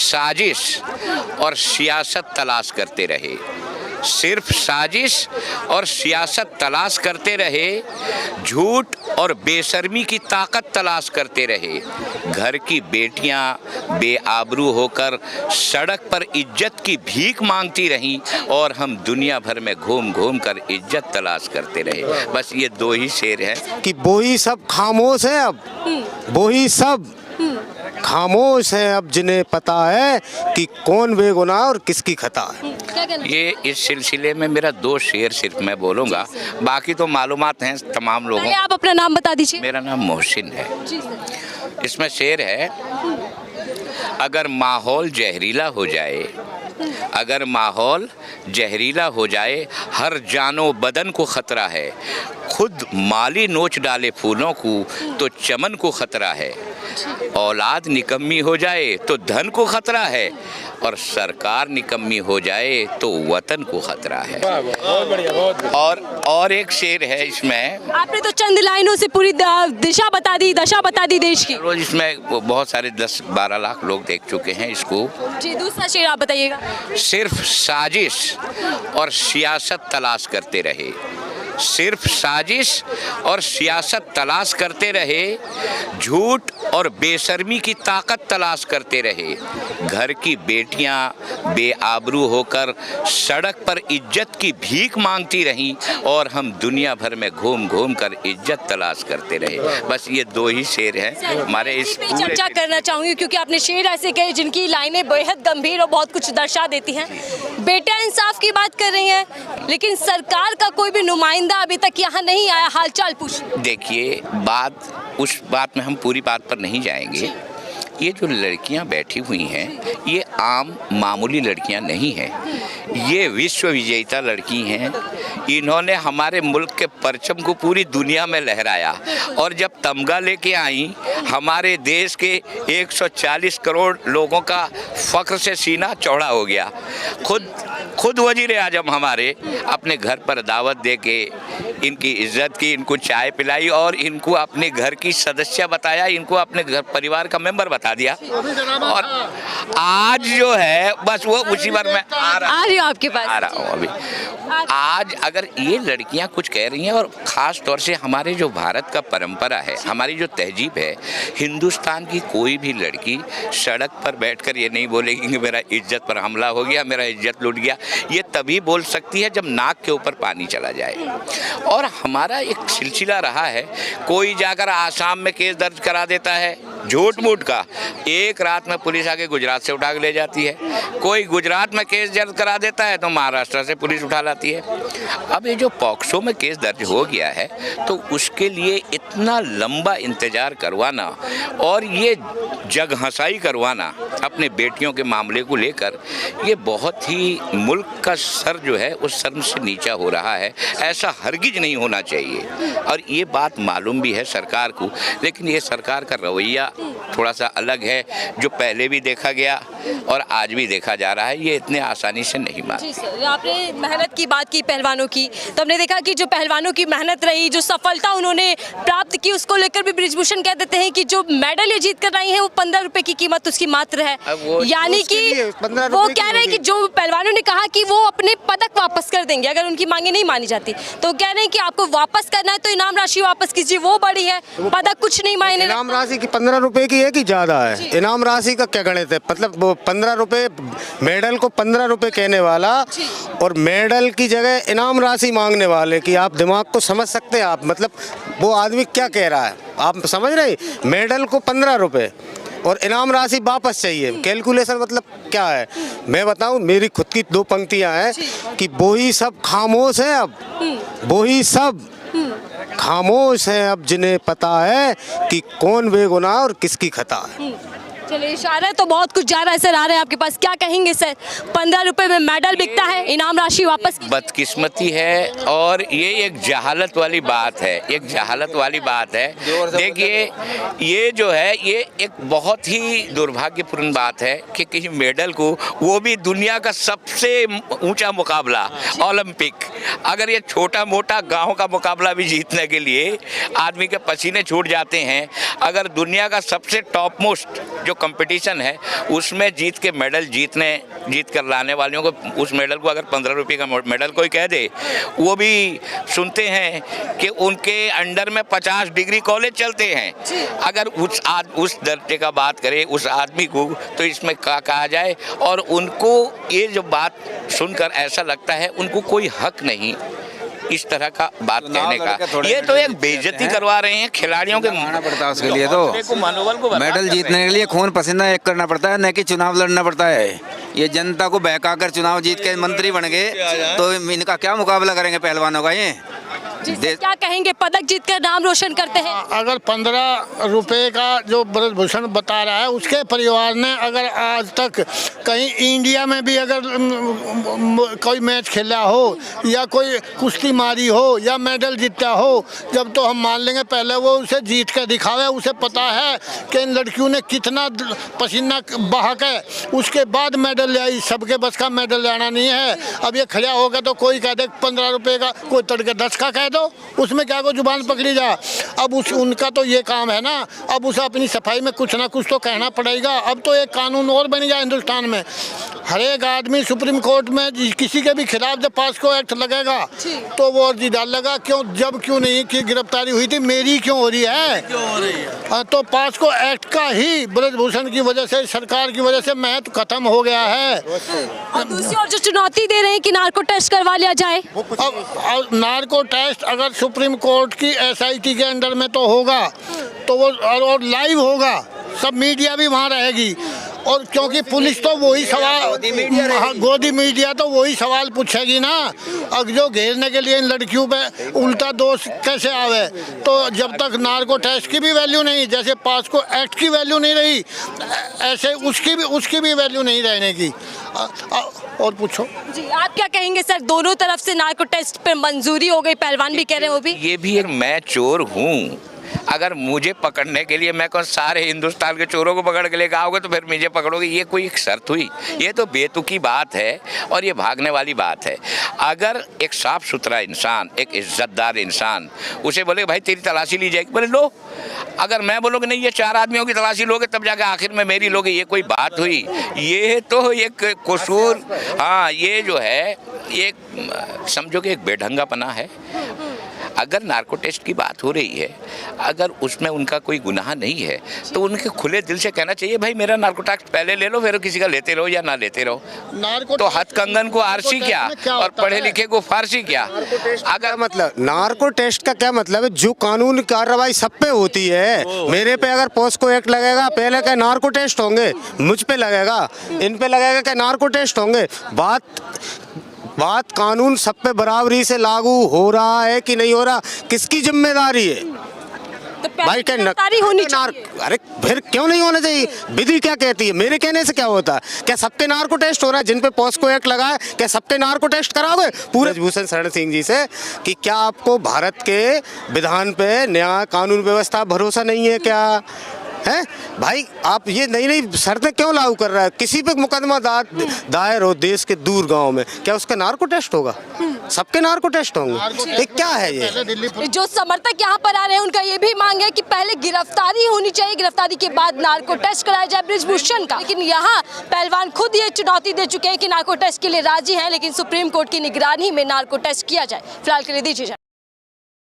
साजिश और सियासत तलाश करते रहे, सिर्फ साजिश और सियासत तलाश करते रहे, झूठ और बेशर्मी की ताकत तलाश करते रहे। घर की बेटियां बेआबरू होकर सड़क पर इज्जत की भीख मांगती रहीं और हम दुनिया भर में घूम घूम कर इज्जत तलाश करते रहे। बस ये दो ही शेर हैं कि वो ही सब खामोश है अब, वो ही सब खामोश है अब, जिन्हें पता है कि कौन बेगुनाह और किसकी खता है। ये इस सिलसिले में मेरा दो शेर सिर्फ मैं बोलूँगा, बाकी तो मालूमात हैं तमाम लोगों। आप अपना नाम बता दीजिए। मेरा नाम मोहसिन है। जी सर। इसमें शेर है, अगर माहौल जहरीला हो जाए, अगर माहौल जहरीला हो जाए, हर जानो बदन को खतरा है। खुद माली नोच डाले फूलों को तो चमन को खतरा है। औलाद निकम्मी हो जाए तो धन को खतरा है, और सरकार निकम्मी हो जाए तो वतन को खतरा है। बहुत बढ़िया, बहुत बढ़िया। और एक शेर है इसमें। आपने तो चंद लाइनों से पूरी दिशा बता दी, दशा बता दी देश की। रोज इसमें बहुत सारे 10-12 लाख लोग देख चुके हैं इसको। जी, दूसरा शेर आप बताइएगा। सिर्फ साजिश और सियासत तलाश करते रहे, सिर्फ साजिश और सियासत तलाश करते रहे, झूठ और बेशर्मी की ताकत तलाश करते रहे। घर की बेटियां बेआबरू होकर सड़क पर इज्जत की भीख मांगती रहीं और हम दुनिया भर में घूम घूम कर इज्जत तलाश करते रहे। बस ये दो ही शेर हैं हमारे इस पे चर्चा करना चाहूंगी, क्योंकि आपने शेर ऐसे कहे जिनकी लाइनें बेहद गंभीर और बहुत कुछ दर्शा देती हैं। बेटा इंसाफ की बात कर रही हैं, लेकिन सरकार का कोई भी नुमाइंदा अभी तक यहाँ नहीं आया हालचाल पूछने। देखिए, उस बात में हम पूरी बात पर नहीं जाएंगे। ये जो लड़कियां बैठी हुई हैं, ये आम मामूली लड़कियां नहीं हैं, ये विश्व विजेता लड़की हैं। इन्होंने हमारे मुल्क के परचम को पूरी दुनिया में लहराया, और जब तमगा लेके आई, हमारे देश के 140 करोड़ लोगों का फख्र से सीना चौड़ा हो गया। खुद वजीर आजम हमारे अपने घर पर दावत दे के इनकी इज्जत की, इनको चाय पिलाई और इनको अपने घर की सदस्य बताया, इनको अपने घर परिवार का मेंबर बता दिया। और आज जो है बस वो उसी बार मैं आ रही हूँ आपके पास, आ रहा हूँ अभी। आज अगर ये लड़कियां कुछ कह रही हैं, और ख़ास तौर से हमारे जो भारत का परंपरा है, हमारी जो तहजीब है, हिंदुस्तान की कोई भी लड़की सड़क पर बैठकर ये नहीं बोलेगी कि मेरा इज्जत पर हमला हो गया, मेरा इज्जत लूट गया। ये तभी बोल सकती है जब नाक के ऊपर पानी चला जाए। और हमारा एक सिलसिला रहा है, कोई जाकर आसाम में केस दर्ज करा देता है झूठ मूठ का, एक रात में पुलिस आके गुजरात से उठा के ले जाती है। कोई गुजरात में केस दर्ज करा देता है तो महाराष्ट्र से पुलिस उठा लाती है। अब ये जो पॉक्सो में केस दर्ज हो गया है, तो उसके लिए इतना लंबा इंतजार करवाना और ये जग हंसाई करवाना अपने बेटियों के मामले को लेकर, ये बहुत ही मुल्क का सर जो है उस शर्म से नीचा हो रहा है। ऐसा हरगिज नहीं होना चाहिए, और ये बात मालूम भी है सरकार को, लेकिन ये सरकार का रवैया थोड़ा सा अलग है, जो पहले भी देखा गया और आज भी देखा जा रहा है। ये इतने आसानी से नहीं मानते। जी सर, आपने मेहनत की बात की पहलवानों की, तो हमने देखा कि जो पहलवानों की मेहनत रही, जो सफलता उन्होंने प्राप्त की, उसको लेकर भी बृजभूषण कह देते हैं कि जो मेडल ये जीत कर आई है वो 15 रुपए की कीमत उसकी मात्र है। यानी कि वो कह रहे हैं कि जो पहलवानों ने कहा कि वो अपने पदक वापस कर देंगे अगर उनकी मांगे नहीं मानी जाती, तो कह रहे हैं कि आपको वापस करना है तो इनाम राशि वापस कीजिए, वो बड़ी है, पदक कुछ नहीं मायने। इनाम राशि की 15 रुपए की है कि ज्यादा है? इनाम राशि का क्या गणित है? मतलब वो 15 रुपए, मेडल को 15 रुपए कहने वाला और मेडल की जगह इनाम राशि मांगने वाले की आप दिमाग को समझ सकते हैं आप? मतलब वो आदमी क्या कह रहा है आप समझ रहे? मेडल को 15 रुपए और इनाम राशि वापस चाहिए, कैलकुलेशन मतलब क्या है? मैं बताऊं, मेरी खुद की 2 पंक्तियां हैं कि वो ही सब खामोश है अब, वो ही सब खामोश है अब, जिन्हें पता है कि कौन बेगुनाह और किसकी खता है। चलिए, इशारा तो बहुत कुछ जा रहा है सर, आ रहे हैं आपके पास, क्या कहेंगे सर? 15 रुपए में मेडल बिकता है, इनाम राशि वापस। बदकिस्मती है, और ये एक जहालत वाली बात है, एक जहालत वाली बात है। देखिए, ये जो है ये एक बहुत ही दुर्भाग्यपूर्ण बात है कि किसी मेडल को, वो भी दुनिया का सबसे ऊंचा मुकाबला ओलंपिक, अगर ये छोटा मोटा गाँव का मुकाबला भी जीतने के लिए आदमी के पसीने छूट जाते हैं, अगर दुनिया का सबसे टॉप मोस्ट जो कंपटीशन है उसमें जीत कर लाने वालों को उस मेडल को अगर 15 रुपये का मेडल कोई कह दे, वो भी सुनते हैं कि उनके अंडर में 50 डिग्री कॉलेज चलते हैं। अगर उस दर्जे का बात करें उस आदमी को, तो इसमें क्या कहा जाए। और उनको ये जो बात सुनकर ऐसा लगता है उनको कोई हक नहीं इस तरह का बात कहने का। ये तो एक बेइज्जती करवा रहे हैं खिलाड़ियों के। पड़ता है उसके लिए तो मनोबल को मेडल जीतने के लिए खून पसीना एक करना पड़ता है, न कि चुनाव लड़ना पड़ता है। ये जनता को बहकाकर चुनाव जीत के मंत्री बन गए तो इनका क्या मुकाबला करेंगे पहलवानों का। ये क्या कहेंगे, पदक जीतकर नाम रोशन करते हैं। अगर 15 रुपए का जो ब्रजभूषण बता रहा है, उसके परिवार ने अगर आज तक कहीं इंडिया में भी अगर कोई मैच खेला हो या कोई कुश्ती मारी हो या मेडल जीता हो, जब तो हम मान लेंगे पहले वो उसे जीत कर दिखावे। उसे पता है कि इन लड़कियों ने कितना पसीना बहा के उसके बाद मेडल ले आई। सबके बस का मेडल लाना नहीं है। अब ये खड़ा होगा तो कोई कह दे 15 रुपए का, कोई तड़के 10 का कह दो, उसमें क्या को जुबान पकड़ी जा। अब उनका तो ये काम है ना, अब उसे अपनी सफाई में कुछ ना कुछ तो कहना पड़ेगा। अब तो एक कानून और बन गया हिंदुस्तान में, हर एक आदमी सुप्रीम कोर्ट में किसी के भी खिलाफ जब पास्को एक्ट लगेगा तो वो अर्जी डालेगा। क्यों नहीं कि गिरफ्तारी हुई थी, मेरी क्यों हो रही है। तो पास्को एक्ट का ही ब्रजभूषण की वजह से, सरकार की वजह से महत्व खत्म हो गया है। और दूसरी ओर जो चुनौती दे रहे हैं कि नार्को टेस्ट करवा लिया जाए। अब नार्को टेस्ट अगर सुप्रीम कोर्ट की SIT के अंडर में तो होगा तो वो और लाइव होगा, सब मीडिया भी वहाँ रहेगी। और क्योंकि पुलिस तो वही सवाल, गोदी मीडिया तो वही सवाल पूछेगी ना। अब जो घेरने के लिए इन लड़कियों पे उल्टा दोष कैसे आवे। तो जब तक नार्को टेस्ट की भी वैल्यू नहीं, जैसे पास्को एक्ट की वैल्यू नहीं रही, ऐसे उसकी भी वैल्यू नहीं रहने की। और पूछो जी, आप क्या कहेंगे सर। दोनों तरफ से नार्को टेस्ट पे मंजूरी हो गई, पहलवान भी कह रहे हैं वो भी। ये भी एक मैं चोर हूँ, अगर मुझे पकड़ने के लिए मैं कौन सारे हिंदुस्तान के चोरों को पकड़ के लेकर आओगे तो फिर मुझे पकड़ोगे, ये कोई एक शर्त हुई। ये तो बेतुकी बात है और ये भागने वाली बात है। अगर एक साफ सुथरा इंसान, एक इज्जतदार इंसान, उसे बोले भाई तेरी तलाशी ली जाएगी, बोले लो। अगर मैं बोलूँगा नहीं ये 4 आदमियों की तलाशी लोगे तब जाके आखिर में मेरी लोगे, ये कोई बात हुई। ये तो एक कसूर, हाँ ये जो है ये समझो कि एक बेढंगापना है। अगर नार्को टेस्ट की बात हो रही है, अगर उसमें उनका कोई गुनाह नहीं है तो उनके खुले दिल से कहना चाहिए भाई मेरा नार्को टेस्ट पहले ले लो, फिर किसी का लेते रहो या ना लेते रहो। तो हथकंगन को आरसी क्या और पढ़े लिखे को फारसी क्या। अगर मतलब नार्को टेस्ट का क्या मतलब है, जो कानून कार्रवाई सब पे होती है। मेरे पे अगर पॉस्को एक्ट लगेगा, पहले क्या नार्को टेस्ट होंगे, मुझ पे लगेगा, इन पे लगेगा क्या नार्को टेस्ट होंगे। बात कानून सब पे बराबरी से लागू हो रहा है कि नहीं हो रहा, किसकी जिम्मेदारी है। तो भाई क्या गिरफ्तारी होनी चाहिए। अरे फिर क्यों नहीं होना चाहिए, विधि क्या कहती है। मेरे कहने से क्या होता है, क्या सबके नार्को टेस्ट हो रहा है जिन पे पॉस्को एक्ट लगा है, क्या सबके नार्को टेस्ट कराओगे पूरे। ब्रजभूषण शरण सिंह जी से कि क्या आपको भारत के विधान पे, न्याय कानून व्यवस्था भरोसा नहीं है क्या है भाई। आप ये नई नई शर्तें क्यों लागू कर रहा है। किसी पे मुकदमा दायर हो देश के दूर गांव में, क्या उसका नार्को टेस्ट होगा, सबके नार्को टेस्ट होंगे। ये क्या है ये। जो समर्थक यहाँ पर आ रहे हैं उनका ये भी मांग है कि पहले गिरफ्तारी होनी चाहिए, गिरफ्तारी के बाद नार्को टेस्ट कराया जाए ब्रजभूषण का। लेकिन यहाँ पहलवान खुद ये चुनौती दे चुके हैं कि नार्को टेस्ट के लिए राजी हैं, लेकिन सुप्रीम कोर्ट की निगरानी में नार्को टेस्ट किया जाए। फिलहाल के लिए दीजिए।